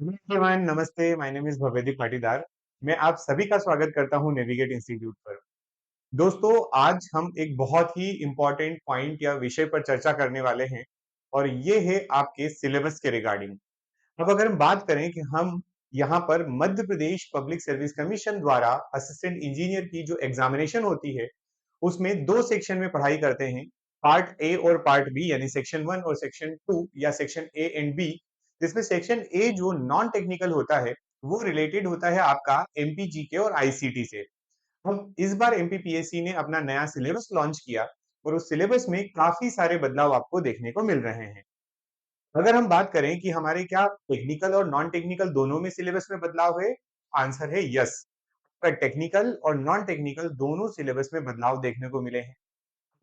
Everyone नमस्ते, my name is भवेदीप Patidar. मैं आप सभी का स्वागत करता हूं नेविगेट इंस्टीट्यूट पर। दोस्तों, आज हम एक बहुत ही इंपॉर्टेंट पॉइंट या विषय पर चर्चा करने वाले हैं और ये है आपके सिलेबस के रिगार्डिंग। अब अगर हम बात करें कि हम यहाँ पर Madhya Pradesh public service commission द्वारा असिस्टेंट इंजीनियर की जो एग्जामिनेशन होती है उसमें दो सेक्शन में पढ़ाई करते हैं, पार्ट ए और पार्ट बी, यानी सेक्शन 1 और सेक्शन 2 या सेक्शन ए एंड बी। जिसमें सेक्शन ए जो नॉन टेक्निकल होता है वो रिलेटेड होता है आपका एमपीजीके और आईसीटी से। हम इस बार एमपीपीएससी ने अपना नया सिलेबस लॉन्च किया और उस सिलेबस में काफी सारे बदलाव आपको देखने को मिल रहे हैं। अगर हम बात करें कि हमारे क्या टेक्निकल और नॉन टेक्निकल दोनों में सिलेबस में बदलाव है, आंसर है यस। पर टेक्निकल और नॉन टेक्निकल दोनों सिलेबस में बदलाव देखने को मिले हैं।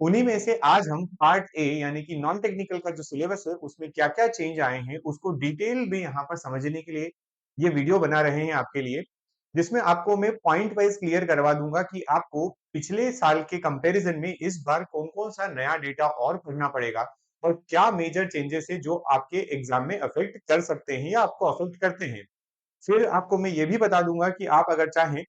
उन्हीं में से आज हम पार्ट ए यानी कि नॉन टेक्निकल का जो सिलेबस है उसमें क्या-क्या चेंज आए हैं उसको डिटेल में यहाँ पर समझने के लिए ये वीडियो बना रहे हैं आपके लिए, जिसमें आपको मैं पॉइंट वाइज क्लियर करवा दूंगा कि आपको पिछले साल के कंपैरिजन में इस बार कौन-कौन सा नया डेटा और पढ़ना पड़ेगा और क्या मेजर चेंजेस है जो आपके एग्जाम में अफेक्ट कर सकते हैं या आपको अफेक्ट करते हैं। फिर आपको मैं ये भी बता दूंगा कि आप अगर चाहें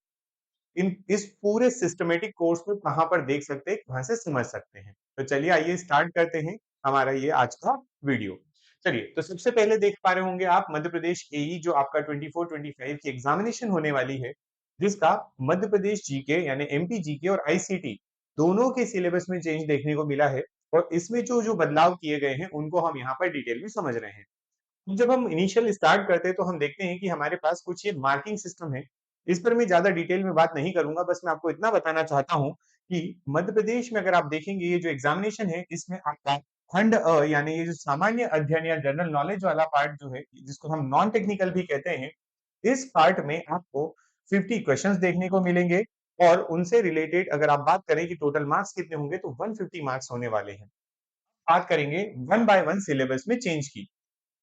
इन इस पूरे सिस्टमेटिक कोर्स को कहाँ पर देख सकते हैं, कहाँ से समझ सकते हैं। तो चलिए आइए स्टार्ट करते हैं हमारा ये आज का वीडियो। चलिए, तो सबसे पहले देख पा रहे होंगे आप मध्य प्रदेश एई जो आपका 24-25 की एग्जामिनेशन होने वाली है, जिसका मध्य प्रदेश जीके यानी एमपी जीके और आईसीटी दोनों के सिलेबस में चेंज देखने को मिला है और इसमें जो जो बदलाव किए गए हैं उनको हम यहाँ पर डिटेल में समझ रहे हैं। जब हम इनिशियल स्टार्ट करते हैं तो हम देखते हैं कि हमारे पास कुछ ये मार्किंग सिस्टम है। इस पर मैं ज्यादा डिटेल में बात नहीं करूंगा, बस मैं आपको इतना बताना चाहता हूं कि मध्य प्रदेश में अगर आप देखेंगे ये जो एग्जामिनेशन है इसमें आपका खंड यानी ये जो सामान्य अध्ययन या जनरल नॉलेज वाला पार्ट जो है जिसको हम नॉन टेक्निकल भी कहते हैं, इस पार्ट में आपको 50 क्वेश्चंस देखने को मिलेंगे और उनसे रिलेटेड अगर आप बात करें कि टोटल मार्क्स कितने होंगे तो 150 मार्क्स होने वाले हैं। बात करेंगे वन बाय वन सिलेबस में चेंज की।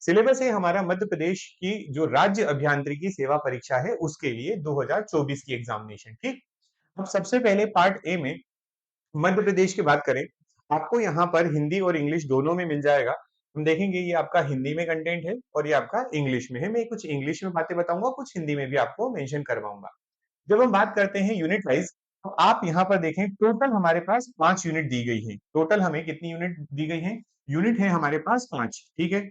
सिलेबस है हमारा मध्य प्रदेश की जो राज्य अभियांत्रिकी सेवा परीक्षा है उसके लिए 2024 की एग्जामिनेशन, ठीक। अब सबसे पहले पार्ट ए में मध्य प्रदेश की बात करें, आपको यहाँ पर हिंदी और इंग्लिश दोनों में मिल जाएगा। हम देखेंगे ये आपका हिंदी में कंटेंट है और ये आपका इंग्लिश में है। मैं कुछ इंग्लिश में बातें बताऊंगा, कुछ हिंदी में भी आपको मेंशन करवाऊंगा। जब हम बात करते हैं यूनिट वाइज, तो आप यहाँ पर देखें टोटल हमारे पास 5 यूनिट दी गई है। टोटल हमें कितनी यूनिट दी गई है? यूनिट है हमारे पास 5, ठीक है।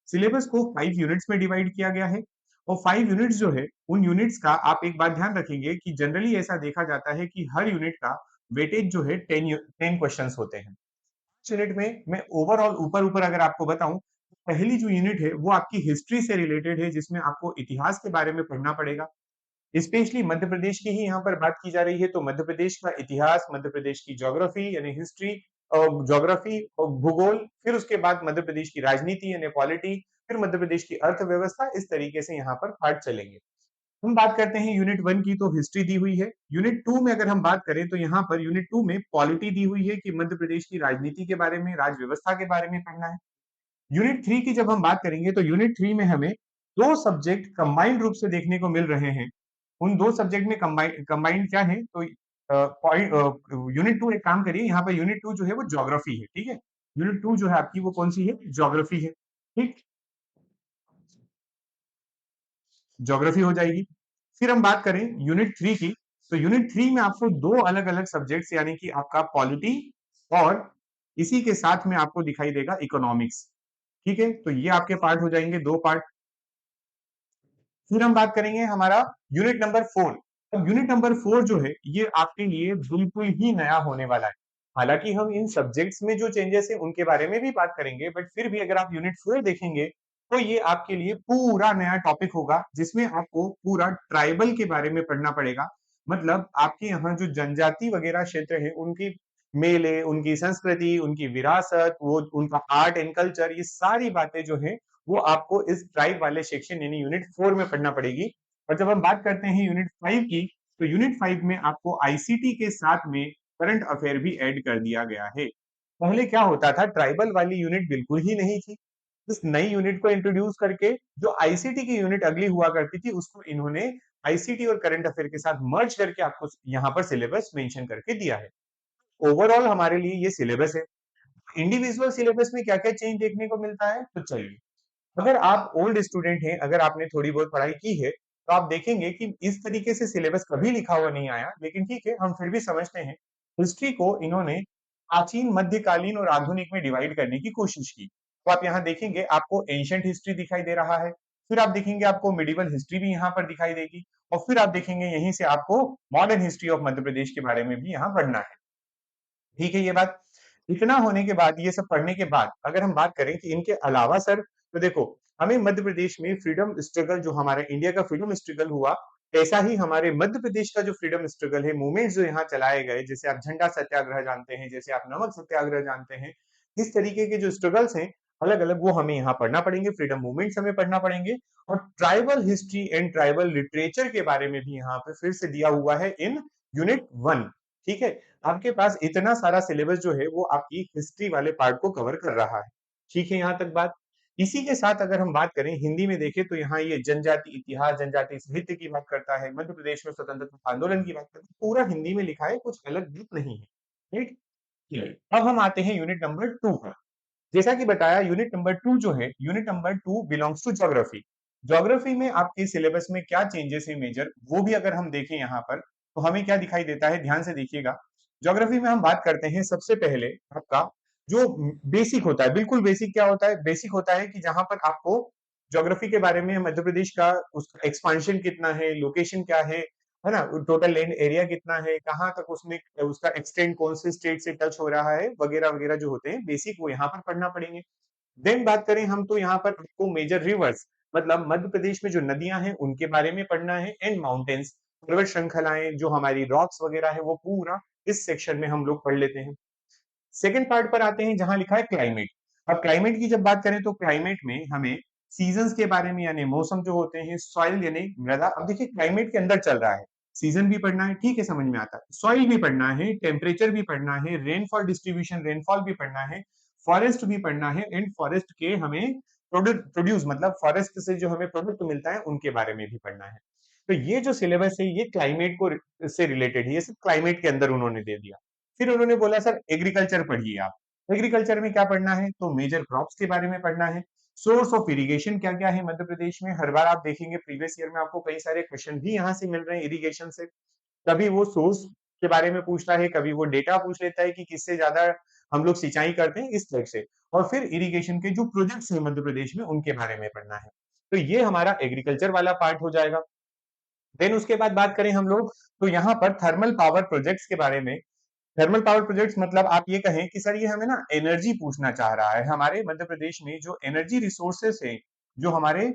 सिलेबस को 5 यूनिट्स में डिवाइड किया गया है और 5 यूनिट्स जो है उन यूनिट्स का आप एक बात ध्यान रखेंगे कि जनरली ऐसा देखा जाता है कि हर यूनिट का वेटेज जो है 10 क्वेश्चंस होते हैं। इस यूनिट में मैं ओवरऑल ऊपर ऊपर अगर आपको बताऊं, पहली जो यूनिट है वो आपकी हिस्ट्री से रिलेटेड है, जिसमें आपको इतिहास के बारे में पढ़ना पड़ेगा। स्पेशली मध्य प्रदेश की ही यहाँ पर बात की जा रही है तो मध्य प्रदेश का इतिहास, मध्य प्रदेश की ज्योग्राफी यानी हिस्ट्री, ज्योग्राफी और भूगोल, फिर उसके बाद मध्य प्रदेश की राजनीति यानी पॉलिटी, फिर मध्य प्रदेश की अर्थव्यवस्था, इस तरीके से यहाँ पर पार्ट चलेंगे। हम बात करते हैं यूनिट 1 की, तो हिस्ट्री दी हुई है। यूनिट 2 में अगर हम बात करें तो यहाँ पर यूनिट 2 में पॉलिटी दी हुई है कि मध्य प्रदेश की राजनीति के बारे में, राज व्यवस्था के बारे में पढ़ना है। यूनिट 3 की जब हम बात करेंगे तो यूनिट 3 में हमें दो सब्जेक्ट कंबाइंड रूप से देखने को मिल रहे हैं। उन दो सब्जेक्ट में कंबाइंड क्या है, तो पॉइंट यूनिट 2 एक काम करिए, यहाँ पर यूनिट 2 जो है वो ज्योग्राफी है, ठीक है। यूनिट 2 जो है आपकी वो कौन सी है? ज्योग्राफी है, ठीक। ज्योग्राफी हो जाएगी। फिर हम बात करें यूनिट 3 की, तो यूनिट 3 में आपको दो अलग अलग सब्जेक्ट्स यानी कि आपका पॉलिटी और इसी के साथ में आपको दिखाई देगा इकोनॉमिक्स, ठीक है। तो ये आपके पार्ट हो जाएंगे, दो पार्ट। फिर हम बात करेंगे हमारा यूनिट नंबर 4। अब यूनिट नंबर 4 जो है ये आपके लिए बिल्कुल ही नया होने वाला है। हालांकि हम इन सब्जेक्ट्स में जो चेंजेस है उनके बारे में भी बात करेंगे, बट फिर भी अगर आप यूनिट 4 देखेंगे तो ये आपके लिए पूरा नया टॉपिक होगा, जिसमें आपको पूरा ट्राइबल के बारे में पढ़ना पड़ेगा। मतलब आपके यहाँ जो जनजाति वगैरह क्षेत्र है उनकी मेले, उनकी संस्कृति, उनकी विरासत, वो उनका आर्ट एंड कल्चर, ये सारी बातें जो है वो आपको इस ट्राइब वाले सेक्शन यानी यूनिट 4 में पढ़ना पड़ेगी। और जब हम बात करते हैं यूनिट 5 की, तो यूनिट 5 में आपको आईसीटी के साथ में करंट अफेयर भी ऐड कर दिया गया है। पहले क्या होता था, ट्राइबल वाली यूनिट बिल्कुल ही नहीं थी। इस नई यूनिट को इंट्रोड्यूस करके जो आईसीटी की यूनिट अगली हुआ करती थी उसको इन्होंने आईसीटी और करंट अफेयर के साथ मर्ज करके आपको यहाँ पर सिलेबस मेंशन करके दिया है। ओवरऑल हमारे लिए ये सिलेबस है। इंडिविजुअल सिलेबस में क्या क्या चेंज देखने को मिलता है, तो चलिए अगर आप ओल्ड स्टूडेंट हैं, अगर आपने थोड़ी बहुत पढ़ाई की है, तो आप देखेंगे कि इस तरीके से सिलेबस कभी लिखा हुआ नहीं आया, लेकिन ठीक है, हम फिर भी समझते हैं। हिस्ट्री को इन्होंने प्राचीन, मध्यकालीन और आधुनिक में डिवाइड करने की कोशिश की। तो आप यहाँ देखेंगे, आपको एंशिएंट हिस्ट्री दिखाई दे रहा है, फिर आप देखेंगे आपको मिडिवल हिस्ट्री भी यहाँ पर दिखाई देगी, और फिर आप देखेंगे यहीं से आपको modern history of Madhya Pradesh के बारे में भी यहाँ पढ़ना है। ठीक है, ये बात इतना होने के बाद, ये सब पढ़ने के बाद, अगर हम बात करें कि इनके अलावा सर, तो देखो, हमें मध्य प्रदेश में फ्रीडम स्ट्रगल, जो हमारे इंडिया का फ्रीडम स्ट्रगल हुआ, ऐसा ही हमारे मध्य प्रदेश का जो फ्रीडम स्ट्रगल है, मूवमेंट्स जो यहाँ चलाए गए, जैसे आप झंडा सत्याग्रह जानते हैं, जैसे आप नमक सत्याग्रह जानते हैं, इस तरीके के जो स्ट्रगल्स हैं अलग अलग, वो हमें यहाँ पढ़ना पड़ेंगे, फ्रीडम मूवमेंट्स हमें पढ़ना पड़ेंगे। और tribal history and tribal literature के बारे में भी यहाँ पे फिर से दिया हुआ है इन यूनिट 1। ठीक है, आपके पास इतना सारा सिलेबस जो है वो आपकी हिस्ट्री वाले पार्ट को कवर कर रहा है। ठीक है, यहाँ तक बात। इसी के साथ अगर हम बात करें हिंदी में देखें, तो यहाँ ये जनजाति इतिहास, जनजाति साहित्य की बात करता है, मध्य प्रदेश में स्वतंत्रता आंदोलन की बात करता है, पूरा हिंदी में लिखा है, कुछ अलग बात नहीं है। राइट, अब हम आते हैं यूनिट नंबर 2 पर। जैसा कि बताया, यूनिट नंबर 2 जो है, unit number 2 belongs to geography. Geography में आपके सिलेबस में क्या चेंजेस है मेजर, वो भी अगर हम देखें यहाँ पर, तो हमें क्या दिखाई देता है, ध्यान से देखिएगा। ज्योग्राफी में हम बात करते हैं सबसे पहले आपका जो बेसिक होता है, बिल्कुल बेसिक क्या होता है, बेसिक होता है कि जहां पर आपको ज्योग्राफी के बारे में, मध्य प्रदेश का उसका एक्सपांशन कितना है, लोकेशन क्या है ना, टोटल लैंड एरिया कितना है, कहाँ तक उसमें उसका एक्सटेंड कौन से स्टेट से टच हो रहा है, वगैरह वगैरह जो होते हैं बेसिक, वो यहाँ पर पढ़ना पड़ेंगे। देन बात करें हम, तो यहाँ पर आपको मेजर रिवर्स, मतलब मध्य प्रदेश में जो नदियां हैं उनके बारे में पढ़ना है, एंड माउंटेन्स, पर्वत श्रृंखलाएं, जो हमारी रॉक्स वगैरह है, वो पूरा इस सेक्शन में हम लोग पढ़ लेते हैं। सेकंड पार्ट पर आते हैं जहां लिखा है क्लाइमेट। अब क्लाइमेट की जब बात करें, तो क्लाइमेट में हमें सीजन्स के बारे में, यानी मौसम जो होते हैं, सॉइल यानी मृदा, अब देखिए क्लाइमेट के अंदर चल रहा है, सीजन भी पढ़ना है, ठीक है, समझ में आता है, सॉइल भी पढ़ना है, टेम्परेचर भी पढ़ना है, रेनफॉल डिस्ट्रीब्यूशन, रेनफॉल भी पढ़ना है, फॉरेस्ट भी पढ़ना है, एंड फॉरेस्ट के हमें प्रोड्यूस, मतलब फॉरेस्ट से जो हमें प्रोडक्ट मिलता है उनके बारे में भी पढ़ना है। तो ये जो सिलेबस है, ये क्लाइमेट को से रिलेटेड है, ये सब क्लाइमेट के अंदर उन्होंने दे दिया। फिर उन्होंने बोला सर एग्रीकल्चर पढ़िए आप। एग्रीकल्चर में क्या पढ़ना है, तो मेजर क्रॉप्स के बारे में पढ़ना है, सोर्स ऑफ इरिगेशन क्या क्या है मध्य प्रदेश में, हर बार आप देखेंगे प्रीवियस ईयर में आपको कई सारे क्वेश्चन भी यहाँ से मिल रहे हैं इरिगेशन से। कभी वो सोर्स के बारे में पूछता है, कभी वो डेटा पूछ लेता है कि किससे ज्यादा हम लोग सिंचाई करते हैं, इस तरह से। और फिर इरिगेशन के जो प्रोजेक्ट्स हैं मध्य प्रदेश में, उनके बारे में पढ़ना है। तो ये हमारा एग्रीकल्चर वाला पार्ट हो जाएगा। देन उसके बाद बात करें हम लोग, तो यहाँ पर थर्मल पावर प्रोजेक्ट्स के बारे में। थर्मल पावर प्रोजेक्ट्स मतलब आप ये कहें कि सर ये हमें ना एनर्जी पूछना चाह रहा है, हमारे मध्य प्रदेश में जो एनर्जी रिसोर्सेस है, जो हमारे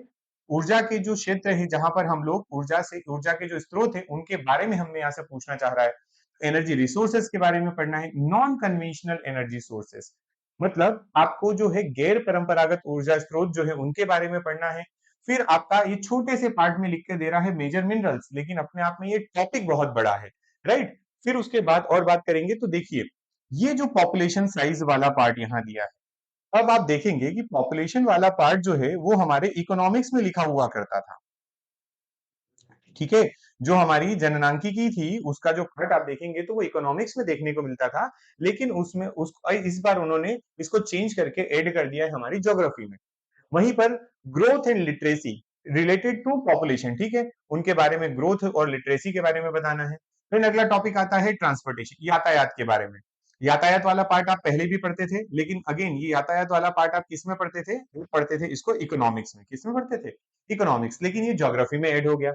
ऊर्जा के जो क्षेत्र है, जहां पर हम लोग ऊर्जा के जो स्रोत है, उनके बारे में हमने यहाँ से पूछना चाह रहा है। एनर्जी रिसोर्सेस के बारे में पढ़ना है, नॉन कन्वेंशनल एनर्जी सोर्सेस, मतलब आपको जो है गैर परंपरागत ऊर्जा स्रोत जो है उनके बारे में पढ़ना है। फिर आपका ये छोटे से पार्ट में लिख के दे रहा है मेजर मिनरल्स, लेकिन अपने आप में ये टॉपिक बहुत बड़ा है। राइट, फिर उसके बाद और बात करेंगे, तो देखिए ये जो पॉपुलेशन साइज वाला पार्ट यहाँ दिया है, अब आप देखेंगे कि पॉपुलेशन वाला पार्ट जो है वो हमारे इकोनॉमिक्स में लिखा हुआ करता था। ठीक है, जो हमारी जननांकिकी थी उसका जो पार्ट आप देखेंगे तो वो इकोनॉमिक्स में देखने को मिलता था, लेकिन उसमें इस बार उन्होंने इसको चेंज करके ऐड कर दिया है हमारी ज्योग्राफी में। वहीं पर growth and literacy related to population, ठीक है, उनके बारे में, ग्रोथ और लिटरेसी के बारे में बताना है। फिर अगला टॉपिक आता है ट्रांसपोर्टेशन, यातायात के बारे में। यातायात वाला पार्ट आप पहले भी पढ़ते थे, लेकिन अगेन ये यातायात वाला पार्ट आप किस में पढ़ते थे, वो पढ़ते थे इसको इकोनॉमिक्स में। किस में पढ़ते थे, इकोनॉमिक्स, लेकिन ये ज्योग्राफी में ऐड हो गया।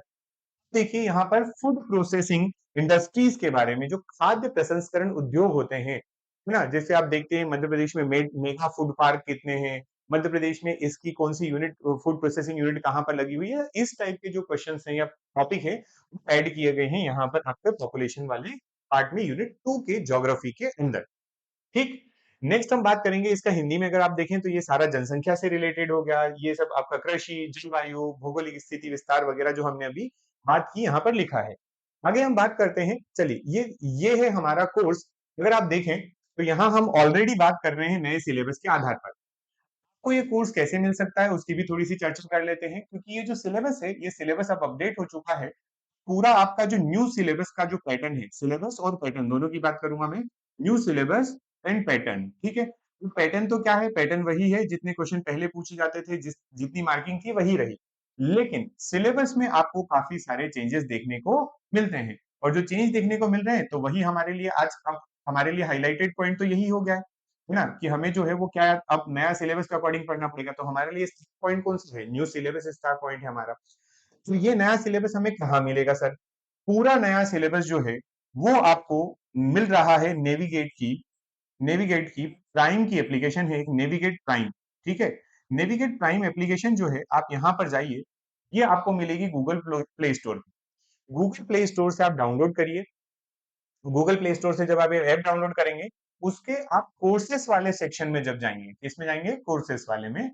देखिए यहाँ पर फूड प्रोसेसिंग इंडस्ट्रीज के बारे में, जो खाद्य प्रसंस्करण उद्योग होते हैं, है ना, जैसे आप देखते हैं मध्य प्रदेश में मेगा फूड पार्क कितने हैं, मध्य प्रदेश में इसकी कौन सी यूनिट, फूड प्रोसेसिंग यूनिट कहाँ पर लगी हुई है, इस टाइप के जो क्वेश्चंस हैं या टॉपिक है, ऐड किए गए हैं यहाँ पर आपके पॉपुलेशन वाले पार्ट में, यूनिट 2 के ज्योग्राफी के अंदर। ठीक, नेक्स्ट हम बात करेंगे इसका हिंदी में, अगर आप देखें तो ये सारा जनसंख्या से रिलेटेड हो गया, ये सब आपका कृषि, जलवायु, भौगोलिक स्थिति विस्तार वगैरह जो हमने अभी बात की यहाँ पर लिखा है। आगे हम बात करते हैं, चलिए ये है हमारा कोर्स। अगर आप देखें तो यहाँ हम ऑलरेडी बात कर रहे हैं नए सिलेबस के आधार पर। आपको ये कोर्स कैसे मिल सकता है उसकी भी थोड़ी सी चर्चा कर लेते हैं, क्योंकि ये जो सिलेबस है, ये सिलेबस अब अपडेट हो चुका है। पूरा आपका जो न्यू सिलेबस का जो पैटर्न है, सिलेबस और पैटर्न दोनों की बात करूंगा मैं, न्यू सिलेबस एंड पैटर्न, ठीक है। तो पैटर्न तो क्या है, पैटर्न वही है, जितने क्वेश्चन पहले पूछे जाते थे, जितनी मार्किंग थी वही रही, लेकिन सिलेबस में आपको काफी सारे चेंजेस देखने को मिलते हैं। और जो चेंज देखने को मिल रहे हैं तो वही हमारे लिए आज अब हमारे लिए हाईलाइटेड पॉइंट तो यही हो गया है ना, कि हमें जो है वो क्या है, अब नया सिलेबस के अकॉर्डिंग पढ़ना पड़ेगा। तो हमारे लिए पॉइंट कौन सा है, न्यू सिलेबस स्टार्ट पॉइंट है हमारा। तो ये नया सिलेबस हमें कहाँ मिलेगा सर? पूरा नया सिलेबस जो है वो आपको मिल रहा है नेविगेट की प्राइम की एप्लीकेशन है, एक नेविगेट प्राइम। ठीक है, नेविगेट प्राइम एप्लीकेशन जो है, आप यहां पर जाइए, ये आपको मिलेगी Google play store. Google play store से आप डाउनलोड करिए। गूगल प्ले स्टोर से जब आप ये ऐप डाउनलोड करेंगे, उसके आप कोर्सेस वाले सेक्शन में जब जाएंगे, किसमें जाएंगे, कोर्सेस वाले में।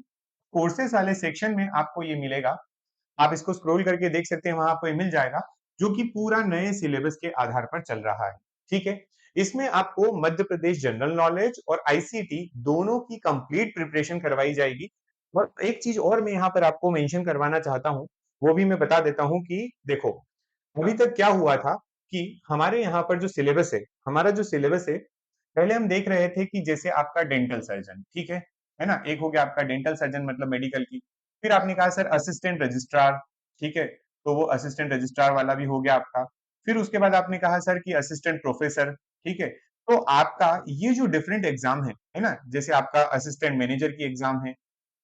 कोर्सेस वाले सेक्शन में आपको ये मिलेगा, आप इसको स्क्रॉल करके देख सकते हैं, वहां आपको ये मिल जाएगा, जो कि पूरा नए सिलेबस के आधार पर चल रहा है। ठीक है, इसमें आपको मध्य प्रदेश जनरल नॉलेज और आईसीटी दोनों की कंप्लीट प्रिपरेशन करवाई जाएगी। और एक चीज और मैं यहाँ पर आपको मेंशन करवाना चाहता हूँ, वो भी मैं बता देता हूँ कि देखो, अभी तक क्या हुआ था कि हमारे यहाँ पर जो सिलेबस है, हमारा जो सिलेबस है, पहले हम देख रहे थे कि जैसे आपका डेंटल सर्जन, ठीक है ना, एक हो गया आपका डेंटल सर्जन मतलब मेडिकल की। फिर आपने कहा सर असिस्टेंट रजिस्ट्रार, ठीक है, तो वो असिस्टेंट रजिस्ट्रार वाला भी हो गया आपका। फिर उसके बाद आपने कहा सर कि असिस्टेंट प्रोफेसर, ठीक है। तो आपका ये जो डिफरेंट एग्जाम है ना, जैसे आपका असिस्टेंट मैनेजर की एग्जाम है,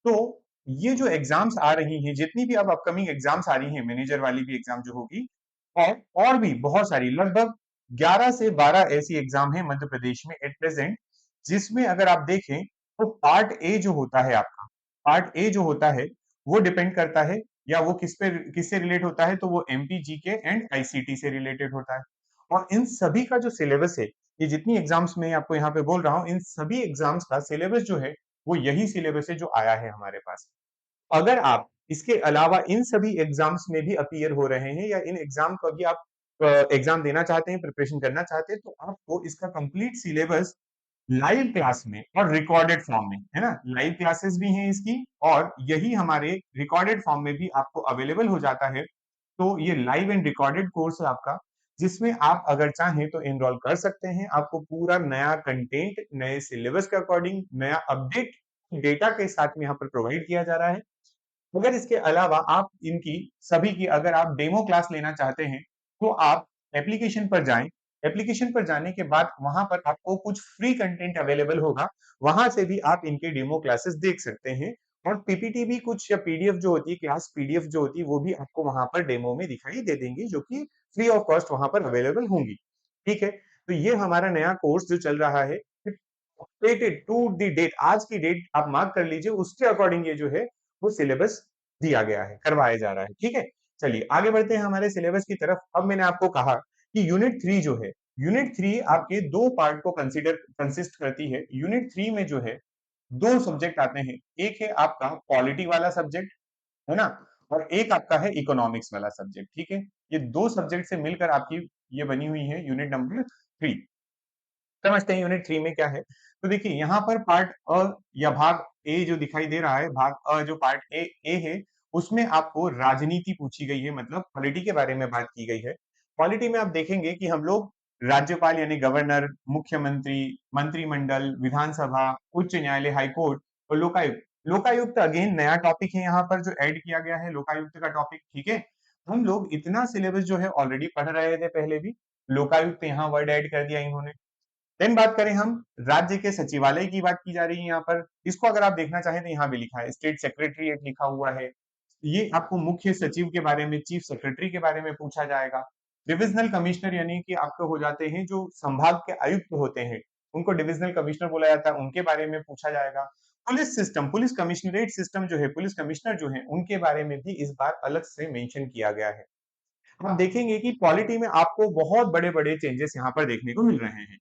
तो ये जो एग्जाम्स आ रही हैं, जितनी भी अब अपकमिंग एग्जाम्स आ रही हैं, मैनेजर वाली भी एग्जाम जो होगी, और भी बहुत सारी, लगभग 11 से 12 ऐसी एग्जाम है मध्य प्रदेश में एट प्रेजेंट, जिसमें अगर आप देखें तो पार्ट ए जो होता है आपका, पार्ट ए जो होता है वो डिपेंड करता है, या वो किससे रिलेट होता है, तो वो एमपी जीके एंड आईसीटी से रिलेटेड होता है। और इन सभी का जो सिलेबस है, ये जितनी एग्जाम्स में आपको यहाँ पे बोल रहा हूँ, इन सभी एग्जाम्स का सिलेबस जो है वो यही सिलेबस है जो आया है हमारे पास। अगर आप इसके अलावा इन सभी एग्जाम्स में भी अपीयर हो रहे हैं, या इन एग्जाम का भी आप एग्जाम देना चाहते हैं, प्रिपरेशन करना चाहते हैं, तो आपको इसका कंप्लीट सिलेबस लाइव क्लास में और रिकॉर्डेड फॉर्म में, है ना, लाइव क्लासेस भी हैं इसकी, और यही हमारे रिकॉर्डेड फॉर्म में भी आपको अवेलेबल हो जाता है। तो ये लाइव एंड रिकॉर्डेड कोर्स है आपका, जिसमें आप अगर चाहें तो एनरोल कर सकते हैं। आपको पूरा नया कंटेंट नए सिलेबस के अकॉर्डिंग नया अपडेट डेटा के साथ में यहाँ पर प्रोवाइड किया जा रहा है। अगर इसके अलावा आप इनकी सभी की अगर आप डेमो क्लास लेना चाहते हैं, तो आप एप्लीकेशन पर जाएं। एप्लीकेशन पर जाने के बाद वहां पर आपको कुछ फ्री कंटेंट अवेलेबल होगा, वहां से भी आप इनके डेमो क्लासेस देख सकते हैं। और पीपीटी भी कुछ, या पीडीएफ जो होती है, क्लास पीडीएफ जो होती है, वो भी आपको वहां पर डेमो में दिखाई दे देंगी, जो कि फ्री ऑफ कॉस्ट वहां पर अवेलेबल होंगी। ठीक है, तो ये हमारा नया कोर्स जो चल रहा है, अपडेटेड टू द डेट, आज की डेट आप मार्क कर लीजिए, उसके अकॉर्डिंग ये जो है वो सिलेबस दिया गया है, करवाया जा रहा है। ठीक है, चलिए आगे बढ़ते हैं हमारे सिलेबस की तरफ। अब मैंने आपको कहा कि यूनिट 3 जो है, यूनिट 3 आपके दो पार्ट को कंसिस्ट करती है। यूनिट 3 में जो है दो सब्जेक्ट आते हैं, एक है आपका पॉलिटी वाला सब्जेक्ट, है ना, और एक आपका है इकोनॉमिक्स वाला सब्जेक्ट। ठीक है, ये दो सब्जेक्ट से मिलकर आपकी ये बनी हुई है यूनिट नंबर 3। समझते हैं यूनिट 3 में क्या है। तो देखिए यहाँ पर पार्ट अ या भाग ए जो दिखाई दे रहा है, भाग अ जो पार्ट ए है, उसमें आपको राजनीति पूछी गई है, मतलब पॉलिटी के बारे में बात की गई है। पॉलिटी में आप देखेंगे कि हम लोग राज्यपाल यानी गवर्नर, मुख्यमंत्री, मंत्रिमंडल, विधानसभा, उच्च न्यायालय, हाईकोर्ट और लोकायुक्त। लोकायुक्त अगेन नया टॉपिक है यहाँ पर जो ऐड किया गया है, लोकायुक्त का टॉपिक। ठीक है, हम लोग इतना सिलेबस जो है ऑलरेडी पढ़ रहे थे पहले भी, लोकायुक्त यहाँ वर्ड ऐड कर दिया इन्होंने। देन बात करें हम राज्य के सचिवालय की, बात की जा रही है यहाँ पर। इसको अगर आप देखना चाहें तो यहाँ भी लिखा है, स्टेट सेक्रेटरीट लिखा हुआ है। ये आपको मुख्य सचिव के बारे में, चीफ सेक्रेटरी के बारे में पूछा जाएगा। डिविजनल कमिश्नर यानी कि आपके हो जाते हैं जो संभाग के आयुक्त होते हैं, उनको डिविजनल कमिश्नर बोला जाता है, उनके बारे में पूछा जाएगा। Police system, police commissionerate system जो है, पुलिस कमिश्नर जो है, उनके बारे में भी इस बार अलग से मेंशन किया गया है। आप देखेंगे कि पॉलिटी में आपको बहुत बड़े बड़े चेंजेस यहाँ पर देखने को मिल रहे हैं।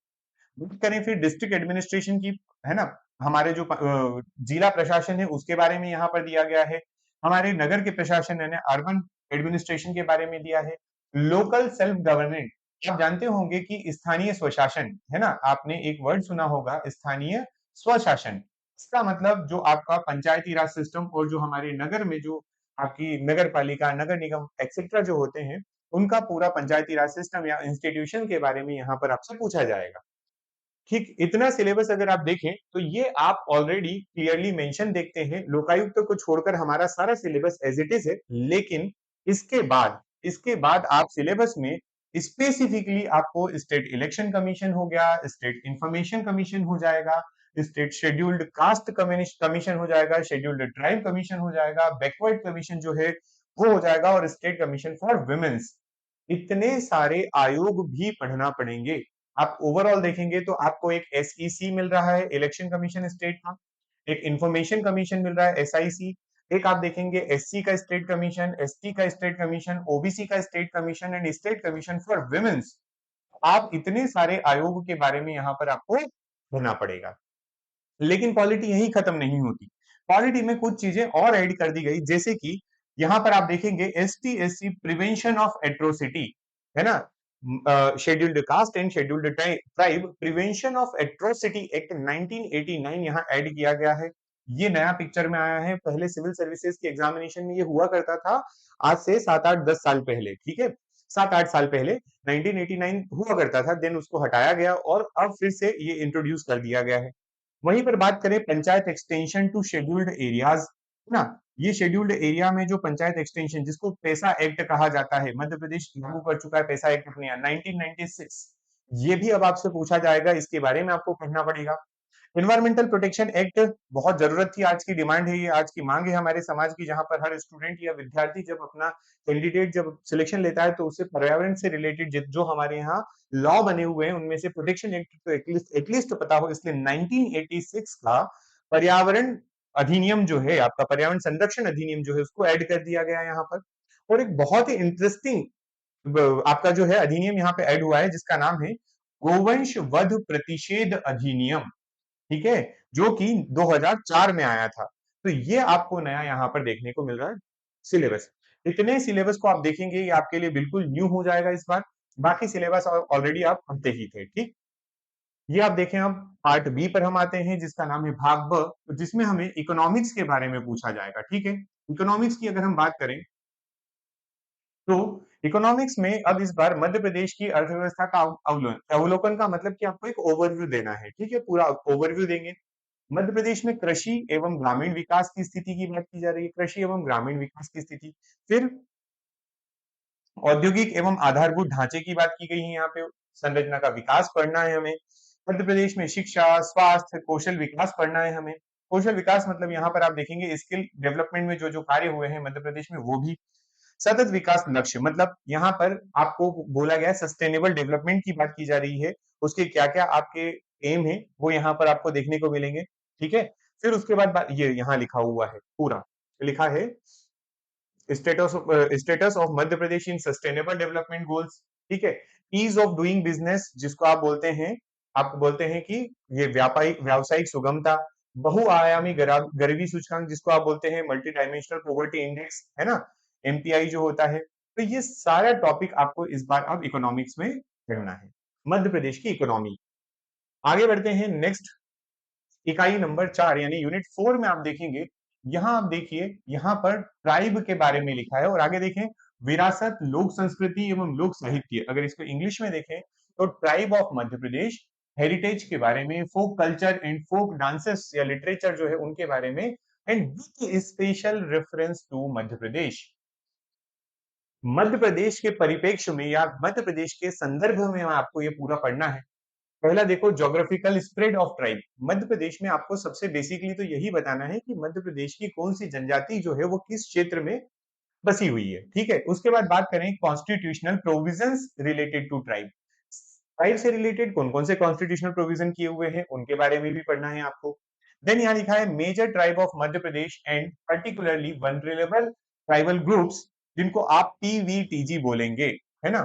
बात करें फिर डिस्ट्रिक्ट एडमिनिस्ट्रेशन की, है ना, हमारे जो जिला प्रशासन है उसके बारे में यहाँ पर दिया गया है। हमारे नगर के प्रशासन यानी अर्बन एडमिनिस्ट्रेशन के बारे में दिया है। लोकल सेल्फ गवर्नमेंट, आप जानते होंगे कि स्थानीय स्वशासन, है ना, आपने एक वर्ड सुना होगा स्थानीय स्वशासन। इसका मतलब जो आपका पंचायती राज सिस्टम और जो हमारे नगर में जो आपकी नगर पालिका, नगर निगम एक्सेट्रा जो होते हैं, उनका पूरा पंचायती राज सिस्टम या इंस्टीट्यूशन के बारे में यहाँ पर आपसे पूछा जाएगा। ठीक इतना सिलेबस अगर आप देखें तो ये आप ऑलरेडी क्लियरली मेंशन देखते हैं, लोकायुक्त को छोड़कर हमारा सारा सिलेबस एज इट इज है। लेकिन इसके बाद आप सिलेबस में स्पेसिफिकली आपको स्टेट इलेक्शन कमीशन हो गया, स्टेट इंफॉर्मेशन कमीशन हो जाएगा, स्टेट शेड्यूल्ड कास्ट कमीशन हो जाएगा, शेड्यूल्ड ट्राइब कमीशन हो जाएगा, बैकवर्ड कमीशन जो है वो हो जाएगा, और स्टेट कमीशन फॉर वुमेन्स। इतने सारे आयोग भी पढ़ना पड़ेंगे। आप ओवरऑल देखेंगे तो आपको एक एसईसी मिल रहा है, इलेक्शन कमीशन स्टेट का, एक इंफॉर्मेशन कमीशन मिल रहा है एसआईसी, एक आप देखेंगे एससी का स्टेट कमीशन, एसटी का स्टेट कमीशन, ओबीसी का state commission and state commission for womens. आप इतने सारे आयोग के बारे में यहाँ पर आपको पढ़ना पड़ेगा। लेकिन पॉलिटी यही खत्म नहीं होती, पॉलिटी में कुछ चीजें और ऐड कर दी गई, जैसे कि यहां पर आप देखेंगे ST SC prevention of atrocity, है ना, scheduled caste and scheduled tribe prevention of atrocity act 1989 यहाँ ऐड किया गया है। ये नया पिक्चर में आया है, पहले सिविल सर्विसेज की एग्जामिनेशन में ये हुआ करता था, आज से 7-8-10 साल पहले, ठीक है, 7-8 साल पहले 1989 हुआ करता था, देन उसको हटाया गया और अब फिर से ये इंट्रोड्यूस कर दिया गया है। वहीं पर बात करें panchayat extension to scheduled areas, है ना, ये शेड्यूल्ड एरिया में जो पंचायत एक्सटेंशन जिसको पैसा एक्ट कहा जाता है, मध्य प्रदेश लागू कर चुका है पैसा एक्ट अपने यहाँ 1996, ये भी अब आपसे पूछा जाएगा, इसके बारे में आपको पढ़ना पड़ेगा। एनवायरमेंटल प्रोटेक्शन एक्ट बहुत जरूरत थी, आज की डिमांड है, ये आज की मांग है हमारे समाज की, जहां पर हर स्टूडेंट या विद्यार्थी जब अपना कैंडिडेट जब सिलेक्शन लेता है तो उसे पर्यावरण से रिलेटेड जो हमारे यहाँ लॉ बने हुए हैं उनमें से प्रोटेक्शन एक्ट तो एटलीस्ट पता हो, इसलिए 1986 का पर्यावरण अधिनियम जो है, आपका पर्यावरण संरक्षण अधिनियम जो है उसको ऐड कर दिया गया यहाँ पर। और एक बहुत ही इंटरेस्टिंग आपका जो है अधिनियम यहाँ पे ऐड हुआ है, जिसका नाम है गोवंश वध प्रतिषेध अधिनियम, ठीक है, जो कि 2004 में आया था। तो ये आपको नया यहाँ पर देखने को मिल रहा है सिलेबस। इतने सिलेबस को आप देखेंगे, ये आपके लिए बिल्कुल न्यू हो जाएगा इस बार, बाकी सिलेबस ऑलरेडी आप पढ़ते ही थे, ठीक। ये आप देखें, अब पार्ट बी पर हम आते हैं, जिसका नाम है भाग ब, जिसमें हमें इकोनॉमिक्स के बारे में पूछा जाएगा, ठीक है। इकोनॉमिक्स की अगर हम बात करें तो इकोनॉमिक्स में अब इस बार मध्य प्रदेश की अर्थव्यवस्था का अवलोकन का मतलब कि आपको एक ओवरव्यू देना है, ठीक है, पूरा ओवरव्यू देंगे। मध्य प्रदेश में कृषि एवं ग्रामीण विकास की स्थिति की बात की जा रही है, कृषि एवं ग्रामीण विकास की स्थिति। फिर औद्योगिक एवं आधारभूत ढांचे की बात की गई है, यहाँ पे संरचना का विकास पढ़ना है हमें। मध्य प्रदेश में शिक्षा, स्वास्थ्य, कौशल विकास पढ़ना है हमें। कौशल विकास मतलब यहाँ पर आप देखेंगे स्किल डेवलपमेंट में जो जो कार्य हुए हैं मध्य प्रदेश में वो भी। सतत विकास लक्ष्य मतलब यहाँ पर आपको बोला गया है सस्टेनेबल डेवलपमेंट की बात की जा रही है, उसके क्या क्या आपके एम है वो यहाँ पर आपको देखने को मिलेंगे, ठीक है। फिर उसके बाद ये यहाँ लिखा हुआ है, पूरा लिखा है status of Madhya Pradesh in sustainable development goals, ठीक है। ईज ऑफ डूइंग बिजनेस जिसको आप बोलते हैं, आप बोलते हैं कि ये व्यावसायिक सुगमता, बहुआयामी गरीबी सूचकांक जिसको आप बोलते हैं मल्टी डायमेंशनल पॉवर्टी इंडेक्स, है ना, एमपीआई जो होता है। तो ये सारा टॉपिक आपको इस बार अब इकोनॉमिक्स में पढ़ना है, मध्य प्रदेश की इकोनॉमी। आगे बढ़ते हैं नेक्स्ट, इकाई नंबर 4 यानी यूनिट 4 में आप देखेंगे, यहां आप देखिए, यहां पर ट्राइब के बारे में लिखा है, और आगे देखें विरासत, लोक संस्कृति एवं लोक साहित्य, अगर इसको इंग्लिश में देखें तो tribe of Madhya Pradesh, heritage के बारे में, folk culture and folk dances या लिटरेचर जो है उनके बारे में, and with special reference to Madhya Pradesh. Madhya Pradesh के परिप्रेक्ष्य में या मध्य प्रदेश के संदर्भ में आपको ये पूरा पढ़ना है। पहला देखो geographical spread of tribe, Madhya Pradesh में आपको सबसे बेसिकली तो यही बताना है कि मध्य प्रदेश की कौन सी जनजाति जो है वो किस क्षेत्र में बसी हुई है, ठीक है। उसके बाद बात करें constitutional provisions related to tribe, tribe से रिलेटेड कौन कौन से कॉन्स्टिट्यूशनल प्रोविजन किए हुए हैं उनके बारे में भी पढ़ना है आपको। देन यहाँ लिखा है major tribe of Madhya Pradesh and particularly vulnerable tribal groups, जिनको आप पीवीटीजी बोलेंगे, है ना।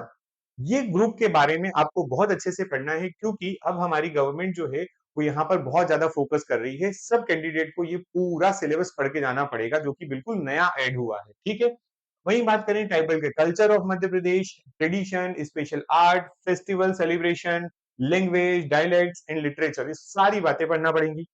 ये ग्रुप के बारे में आपको बहुत अच्छे से पढ़ना है, क्योंकि अब हमारी गवर्नमेंट जो है वो यहाँ पर बहुत ज्यादा फोकस कर रही है, सब कैंडिडेट को ये पूरा सिलेबस पढ़ के जाना पड़ेगा, जो कि बिल्कुल नया ऐड हुआ है, ठीक है। वहीं बात करें ट्राइबल के culture of Madhya Pradesh, tradition, special art, festival celebration, language, dialects and literature, ये सारी बातें पढ़ना पड़ेंगी।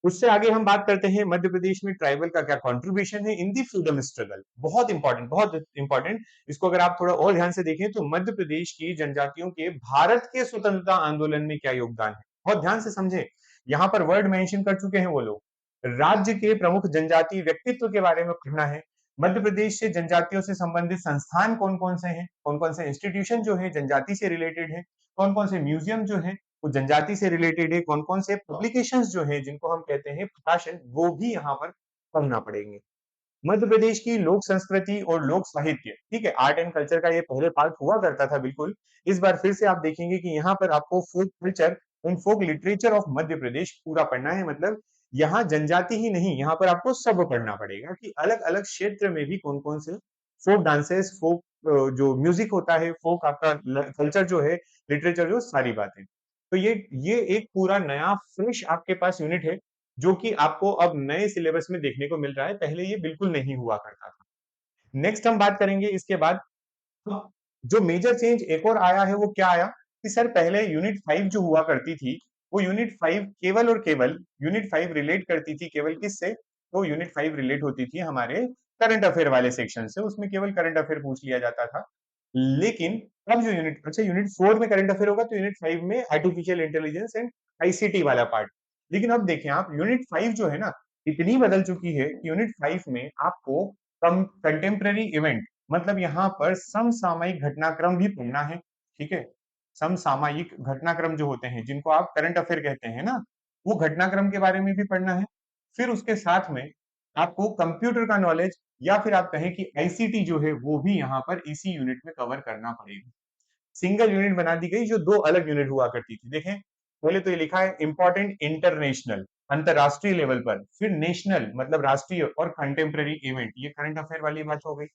उससे आगे हम बात करते हैं मध्य प्रदेश में ट्राइबल का क्या कंट्रीब्यूशन है इन दी फ्रीडम स्ट्रगल, बहुत इंपॉर्टेंट, बहुत इंपॉर्टेंट। इसको अगर आप थोड़ा और ध्यान से देखें तो मध्य प्रदेश की जनजातियों के भारत के स्वतंत्रता आंदोलन में क्या योगदान है, बहुत ध्यान से समझे, यहाँ पर वर्ड मेंशन कर चुके हैं वो लोग। राज्य के प्रमुख जनजातीय व्यक्तित्व के बारे में पढ़ना है। मध्य प्रदेश से जनजातियों से संबंधित संस्थान कौन कौन से हैं, कौन कौन से इंस्टीट्यूशन जो है जनजाति से रिलेटेड है, कौन कौन से म्यूजियम जो है वो जनजाति से रिलेटेड है, कौन कौन से पब्लिकेशंस जो है जिनको हम कहते हैं प्रकाशन, वो भी यहाँ पर पढ़ना पड़ेंगे। मध्य प्रदेश की लोक संस्कृति और लोक साहित्य, ठीक है, आर्ट एंड कल्चर का ये पहले पार्ट हुआ करता था बिल्कुल। इस बार फिर से आप देखेंगे कि यहाँ पर आपको folk culture and folk literature of Madhya Pradesh पूरा पढ़ना है। मतलब यहाँ जनजाति ही नहीं, यहाँ पर आपको सब पढ़ना पड़ेगा कि अलग अलग क्षेत्र में भी कौन कौन से फोक डांसेस, फोक जो म्यूजिक होता है, फोक आपका कल्चर जो है, लिटरेचर जो, सारी बातें। तो ये एक पूरा नया फ्रेश आपके पास यूनिट है जो कि आपको अब नए सिलेबस में देखने को मिल रहा है, पहले ये बिल्कुल नहीं हुआ करता था। नेक्स्ट हम बात करेंगे इसके बाद, जो मेजर चेंज एक और आया है वो क्या आया कि सर पहले यूनिट 5 जो हुआ करती थी, वो यूनिट 5 केवल और केवल यूनिट 5 रिलेट करती थी केवल किससे, तो यूनिट 5 रिलेट होती थी हमारे करंट अफेयर वाले सेक्शन से, उसमें केवल करंट अफेयर पूछ लिया जाता था। लेकिन अब जो यूनिट, अच्छा यूनिट 4 में करंट अफेयर होगा तो यूनिट 5 में आर्टिफिशियल इंटेलिजेंस एंड आईसीटी वाला पार्ट। लेकिन अब देखें आप, यूनिट 5 जो है ना, इतनी बदल चुकी है कि यूनिट 5 में आपको कंटेम्प्रेरी इवेंट, मतलब यहाँ पर समसामयिक घटनाक्रम भी पढ़ना है, ठीक है। समसामयिक घटनाक्रम जो होते हैं जिनको आप करंट अफेयर कहते हैं ना, वो घटनाक्रम के बारे में भी पढ़ना है। फिर उसके साथ में आपको कंप्यूटर का नॉलेज या फिर आप कहें कि आईसीटी जो है वो भी यहाँ पर इसी यूनिट में कवर करना पड़ेगा। सिंगल यूनिट बना दी गई जो दो अलग यूनिट हुआ करती थी। देखें पहले तो ये लिखा है इंपॉर्टेंट इंटरनेशनल, अंतरराष्ट्रीय लेवल पर, फिर नेशनल मतलब राष्ट्रीय, और कंटेम्प्रेरी इवेंट, ये करंट अफेयर वाली बात हो गई।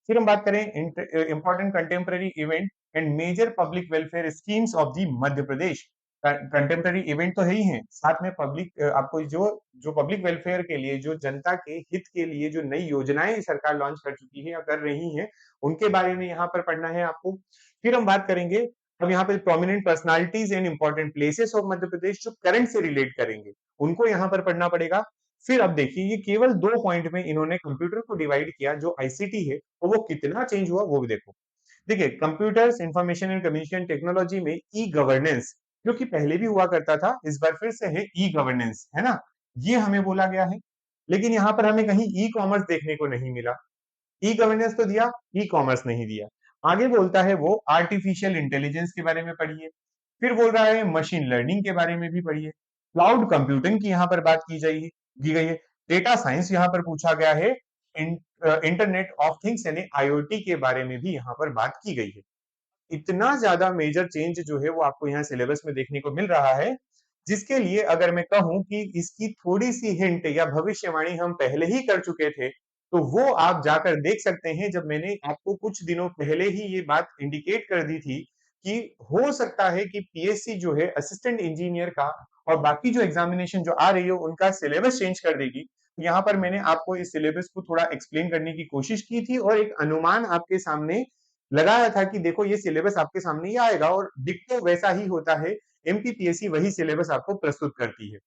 फिर हम बात करें important contemporary event and major public welfare schemes of the Madhya Pradesh. Contemporary event तो है ही है, साथ में पब्लिक आपको जो जो पब्लिक वेलफेयर के लिए, जो जनता के हित के लिए जो नई योजनाएं सरकार लॉन्च कर चुकी है या कर रही है, उनके बारे में यहाँ पर पढ़ना है आपको। फिर हम बात करेंगे अब यहाँ पे prominent personalities and important places of Madhya Pradesh जो करंट से रिलेट करेंगे, उनको यहाँ पर पढ़ना पड़ेगा। फिर अब देखिए ये केवल 2 पॉइंट में इन्होंने कंप्यूटर को डिवाइड किया, जो आईसीटी है, तो वो कितना चेंज हुआ वो भी देखो। देखिए computers information and communication technology में ई गवर्नेंस, जो कि पहले भी हुआ करता था, इस बार फिर से है ई गवर्नेंस, है ना, ये हमें बोला गया है। लेकिन यहाँ पर हमें कहीं ई कॉमर्स देखने को नहीं मिला। ई गवर्नेंस तो दिया, ई कॉमर्स नहीं दिया। आगे बोलता है वो आर्टिफिशियल इंटेलिजेंस के बारे में पढ़िए, फिर बोल रहा है मशीन लर्निंग के बारे में भी पढ़िए, क्लाउड कंप्यूटिंग की यहाँ पर बात की गई है, डेटा साइंस यहाँ पर पूछा गया है, इंटरनेट ऑफ थिंग्स यानी आईओटी के बारे में भी यहाँ पर बात की गई है। इतना ज्यादा मेजर चेंज जो है वो आपको यहाँ सिलेबस में देखने को मिल रहा है, जिसके लिए अगर मैं कहूं कि इसकी थोड़ी सी हिंट या भविष्यवाणी हम पहले ही कर चुके थे, तो वो आप जाकर देख सकते हैं। जब मैंने आपको कुछ दिनों पहले ही ये बात इंडिकेट कर दी थी कि हो सकता है कि पीएससी जो है असिस्टेंट इंजीनियर का और बाकी जो एग्जामिनेशन जो आ रही है उनका सिलेबस चेंज कर देगी, तो यहाँ पर मैंने आपको इस सिलेबस को थोड़ा एक्सप्लेन करने की कोशिश की थी और एक अनुमान आपके सामने लगाया था कि देखो ये सिलेबस आपके सामने ही आएगा, और डिक्टो वैसा ही होता है, एमपीपीएससी वही सिलेबस आपको प्रस्तुत करती है।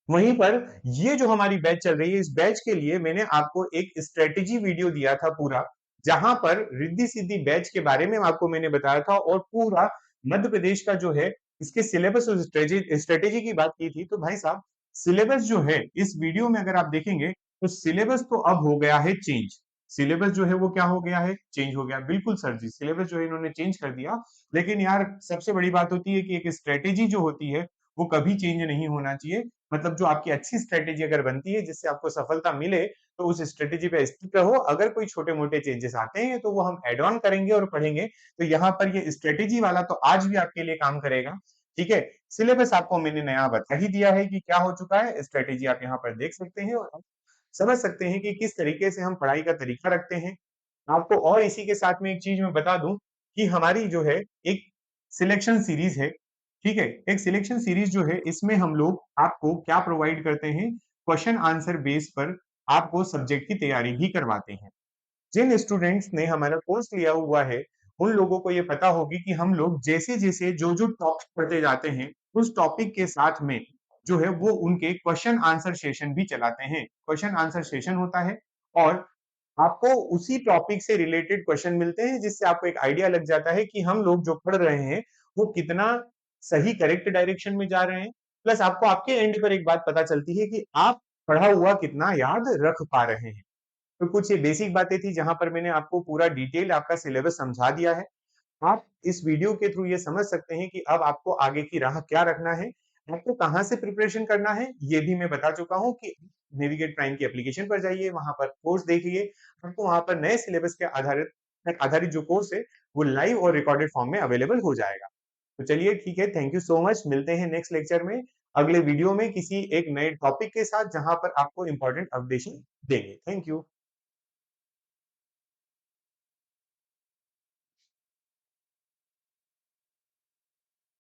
वहीं पर ये जो हमारी बैच चल रही है, इस बैच के लिए मैंने आपको एक स्ट्रेटेजी वीडियो दिया था पूरा, जहां पर रिद्धि सिद्धि बैच के बारे में आपको मैंने बताया था और पूरा मध्य प्रदेश का जो है इसके सिलेबस और स्ट्रेटेजी की बात की थी। तो भाई साहब सिलेबस जो है इस वीडियो में अगर आप देखेंगे तो सिलेबस तो अब हो गया है चेंज। सिलेबस जो है वो क्या हो गया है, चेंज हो गया। बिल्कुल सर जी, सिलेबस जो है इन्होंने चेंज कर दिया, लेकिन यार सबसे बड़ी बात होती है कि एक स्ट्रेटेजी जो होती है वो कभी चेंज नहीं होना चाहिए। मतलब जो आपकी अच्छी स्ट्रेटेजी अगर बनती है जिससे आपको सफलता मिले, तो उस स्ट्रेटेजी पे स्टिक रहो। अगर कोई छोटे मोटे चेंजेस आते हैं तो वो हम एड ऑन करेंगे और पढ़ेंगे। तो यहाँ पर ये स्ट्रेटेजी वाला तो आज भी आपके लिए काम करेगा, ठीक है। सिलेबस आपको मैंने नया बता ही दिया है कि क्या हो चुका है, स्ट्रेटेजी आप यहाँ पर देख सकते हैं और समझ सकते हैं कि किस तरीके से हम पढ़ाई का तरीका रखते हैं। आपको और इसी के साथ में एक चीज मैं बता दूं कि हमारी जो है एक सिलेक्शन सीरीज है, ठीक है। एक सिलेक्शन सीरीज जो है इसमें हम लोग आपको क्या प्रोवाइड करते हैं, क्वेश्चन आंसर बेस पर आपको सब्जेक्ट की तैयारी भी करवाते हैं। जिन स्टूडेंट्स ने हमारा कोर्स लिया हुआ है उन लोगों को ये पता होगी कि हम लोग जैसे जैसे जो जो टॉपिक पढ़ते जाते हैं उस टॉपिक के साथ में जो है वो उनके क्वेश्चन आंसर सेशन भी चलाते हैं। क्वेश्चन आंसर सेशन होता है और आपको उसी टॉपिक से रिलेटेड क्वेश्चन मिलते हैं, जिससे आपको एक आइडिया लग जाता है कि हम लोग जो पढ़ रहे हैं वो कितना सही करेक्ट डायरेक्शन में जा रहे हैं, प्लस आपको आपके एंड पर एक बात पता चलती है कि आप पढ़ा हुआ कितना याद रख पा रहे हैं। तो कुछ ये बेसिक बातें थी जहां पर मैंने आपको पूरा डिटेल आपका सिलेबस समझा दिया है। आप इस वीडियो के थ्रू ये समझ सकते हैं कि अब आपको आगे की राह क्या रखना है, आपको कहाँ से प्रिपरेशन करना है, ये भी मैं बता चुका हूँ कि नेविगेट प्राइम की एप्लीकेशन पर जाइए, वहां पर कोर्स देखिए, आपको वहां पर नए सिलेबस के आधारित आधारित जो कोर्स है वो लाइव और रिकॉर्डेड फॉर्म में अवेलेबल हो जाएगा। तो चलिए ठीक है, थैंक यू सो मच, मिलते हैं नेक्स्ट लेक्चर में, अगले वीडियो में किसी एक नए टॉपिक के साथ जहां पर आपको इंपॉर्टेंट अपडेशन देंगे। Thank you.